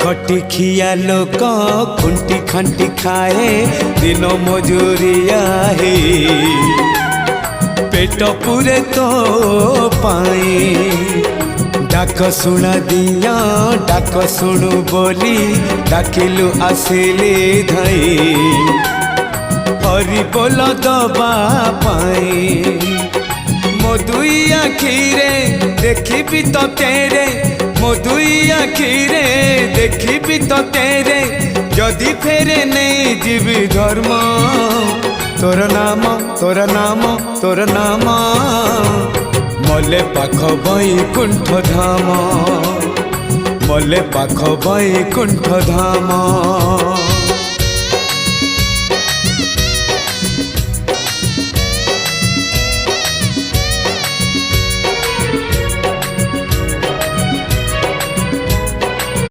खटी खिया लोक खुंटी खांटी खाए दिन मजूरिया हे पेट पूरे तो पाए डाक शुणा दिया डाक शुणु बोली डाकिलु आसिले धाई हरि बोल दबा पाए मो दुई आखिरे देखी तो तेरे मो दुई आखिरे देखी तो तेरे जदि फेरे नहीं जीवी धर्म तोर नाम तोर नाम तोर नाम मले पाख बैकुंठ धाम मले पाख बैकुंठ धाम।